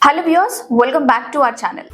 Hello viewers, welcome back to our channel.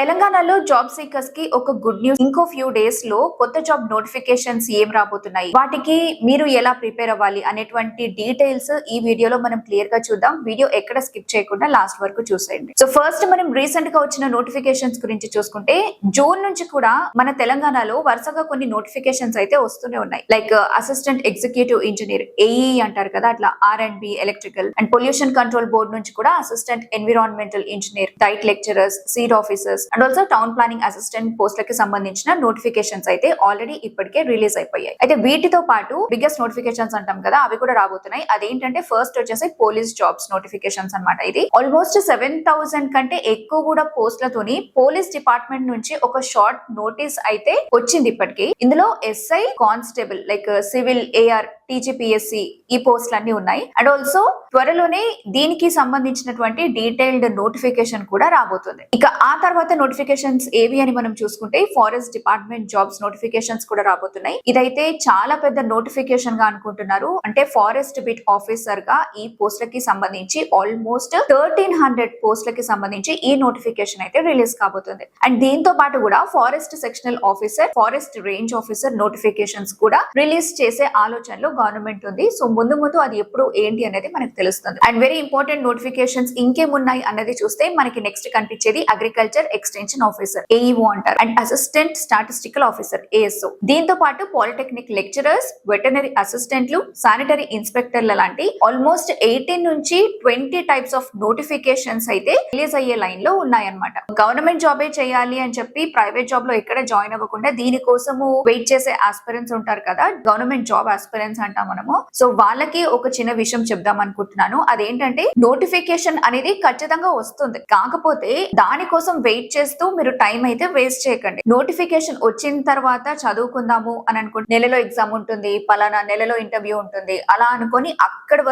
తెలంగాణలో job seekers కి ఒక గుడ్ న్యూస్. ఇంకో ఫ్యూ డేస్ లో కొత్త జాబ్ నోటిఫికేషన్స్ ఏం రాబోతున్నాయి, వాటికి మీరు ఎలా ప్రిపేర్ అవ్వాలి అనేటువంటి డీటెయిల్స్ ఈ వీడియోలో మనం క్లియర్ గా చూద్దాం. వీడియో ఎక్కడ స్కిప్ చేయకుండా లాస్ట్ వరకు చూసేయండి. సో ఫస్ట్ మనం రీసెంట్ గా వచ్చిన నోటిఫికేషన్స్ గురించి చూసుకుంటే జూన్ నుంచి కూడా మన తెలంగాణలో వరుసగా కొన్ని నోటిఫికేషన్స్ అయితే వస్తూనే ఉన్నాయి. Like assistant executive engineer AE అంటారు కదా, అట్లా R&B electrical and pollution control board నుంచి కూడా assistant environmental engineer, diet lecturers, seat officers and also town planning assistant పోస్టులకి సంబంధించిన నోటిఫికేషన్స్ అయితే ఆల్రెడీ ఇప్పటికే రిలీజ్ అయిపోయాయి. అయితే వీటితో పాటు బిగ్గెస్ట్ నోటిఫికేషన్స్ అంటాం కదా, అవి కూడా రాబోతున్నాయి. అదేంటంటే ఫస్ట్ వచ్చేసి పోలీస్ జాబ్స్ నోటిఫికేషన్స్ అన్నమాట. ఇది ఆల్మోస్ట్ 7,000 కంటే ఎక్కువ కూడా పోస్టులతోని పోలీస్ డిపార్ట్మెంట్ నుంచి ఒక షార్ట్ నోటీస్ అయితే వచ్చింది ఇప్పటికి. ఇందులో SI, constable like civil, AR, TGPSC ఈ పోస్టులు అన్ని ఉన్నాయి. అండ్ ఆల్సో త్వరలోనే దీనికి సంబంధించినటువంటి డీటెయిల్డ్ నోటిఫికేషన్ కూడా రాబోతుంది. ఇక ఆ తర్వాత నోటిఫికేషన్స్ ఏవి అని మనం చూసుకుంటే ఫారెస్ట్ డిపార్ట్మెంట్ జాబ్స్ నోటిఫికేషన్స్ కూడా రాబోతున్నాయి. ఇదైతే చాలా పెద్ద నోటిఫికేషన్ గా అనుకుంటున్నారు. అంటే ఫారెస్ట్ బిట్ ఆఫీసర్ గా ఈ పోస్టులకి సంబంధించి ఆల్మోస్ట్ 1300 పోస్టులకి సంబంధించి ఈ నోటిఫికేషన్ అయితే రిలీజ్ కాబోతుంది. అండ్ దీంతో పాటు కూడా forest sectional officer, forest range officer notifications కూడా రిలీజ్ చేసే ఆలోచనలో గవర్నమెంట్ ఉంది. సో ముందు అది ఎప్పుడు ఏంటి అనేది మనకు తెలుస్తుంది. అండ్ వెరీ ఇంపార్టెంట్ నోటిఫికేషన్స్ ఇంకేమున్నాయి అన్నది చూస్తే మనకి నెక్స్ట్ కనిపించేది అగ్రికల్చర్ ఎక్స్టెన్షన్ ఆఫీసర్ AEO అంటారు, and assistant statistical officer ASO. దీంతో పాటు పాలిటెక్నిక్ లెక్చరర్స్, వెటర్నరీ అసిస్టెంట్లు, శానిటరీ ఇన్స్పెక్టర్ల లాంటి ఆల్మోస్ట్ 18 నుంచి 20 టైప్స్ ఆఫ్ నోటిఫికేషన్స్ అయితే రిలీజ్ అయ్యే లైన్ లో ఉన్నాయన్నమాట. గవర్నమెంట్ జాబే చేయాలి అని చెప్పి ప్రైవేట్ జాబ్ లో ఎక్కడ జాయిన్ అవ్వకుండా దీనికోసము వెయిట్ చేసే ఆస్పిరెంట్స్ ఉంటారు కదా, గవర్నమెంట్ జాబ్ ఆస్పిరెంట్స్ అంటాం మనము. సో వాళ్ళకి ఒక చిన్న విషయం చెప్దాం అనుకుంటున్నాను. అదేంటంటే నోటిఫికేషన్ అనేది ఖచ్చితంగా వస్తుంది, కాకపోతే దానికోసం వెయిట్ చేస్తూ మీరు టైం అయితే వేస్ట్ చేయకండి. నోటిఫికేషన్ వచ్చిన తర్వాత చదువుకుందాము అని అనుకుంటే నెలలో ఎగ్జామ్ ఉంటుంది, పలానా నెలలో ఇంటర్వ్యూ ఉంటుంది, అలా అనుకొని అప్పటి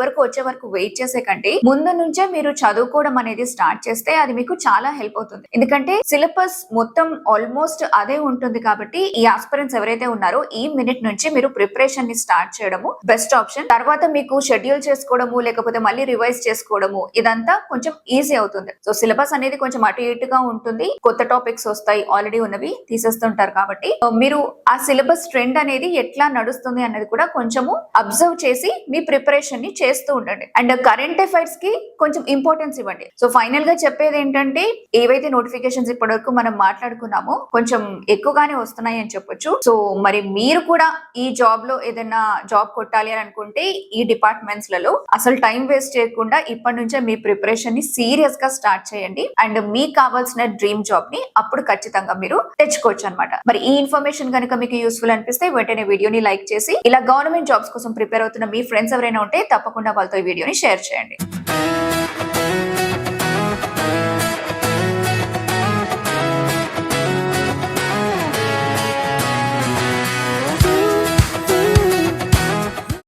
వరకు వచ్చే వరకు వెయిట్ చేసే కంటే ముందు నుంచే మీరు చదువుకోవడం అనేది స్టార్ట్ చేస్తే అది మీకు చాలా హెల్ప్ అవుతుంది. ఎందుకంటే సిలబస్ మొత్తం ఆల్మోస్ట్ అదే ఉంటుంది కాబట్టి ఈ ఆస్పిరెంట్స్ ఎవరైతే ఉన్నారో ఈ మినిట్ నుంచి మీరు ప్రిపరేషన్ ని స్టార్ట్ చేయడము బెస్ట్ ఆప్షన్. తర్వాత మీకు షెడ్యూల్ చేసుకోవడము లేకపోతే మళ్ళీ రివైజ్ చేసుకోవడము ఇదంతా కొంచెం ఈజీ అవుతుంది. సో సిలబస్ అనేది కొంచెం అటు ఇటుగా ఉంటుంది, కొత్త టాపిక్స్ వస్తాయి, ఆల్రెడీ ఉన్నవి తీసేస్తుంటారు కాబట్టి మీరు ఆ సిలబస్ ట్రెండ్ అనేది ఎట్లా నడుస్తుంది అన్నది కూడా కొంచెము అబ్జర్వ్ చేసి మీ ప్రిపరేషన్ ని చేస్తూ ఉండండి. అండ్ కరెంట్ అఫైర్స్ కి కొంచెం ఇంపార్టెన్స్ ఇవ్వండి. సో ఫైనల్ గా చెప్పేది ఏంటంటే ఏవైతే నోటిఫికేషన్స్ ఇప్పటి వరకు మనం మాట్లాడుకున్నామో కొంచెం ఎక్కువగానే వస్తున్నాయి అని చెప్పొచ్చు. సో మరి మీరు కూడా ఈ జాబ్ లో ఏదైనా జాబ్ కొట్టాలి అని అనుకుంటే ఈ డిపార్ట్మెంట్స్ లలో అసలు టైం వేస్ట్ చేయకుండా ఇప్పటి నుంచే మీ ప్రిపరేషన్ ని సీరియస్ గా స్టార్ట్ చేయండి. అండ్ మీకు కావాల్సిన డ్రీమ్ జాబ్ ని అప్పుడు ఖచ్చితంగా మీరు తెచ్చుకోవచ్చు అనమాట. మరి ఈ ఇన్ఫర్మేషన్ కనుక మీకు యూస్ఫుల్ అనిపిస్తే వెంటనే వీడియోని లైక్ చేసి ఇలా గవర్నమెంట్ జాబ్స్ కోసం ప్రిపేర్ అవుతున్న మీ ఫ్రెండ్స్ ఎవరైనా ఉంటే తప్పకుండా వాళ్ళతో ఈ వీడియోని షేర్ చేయండి.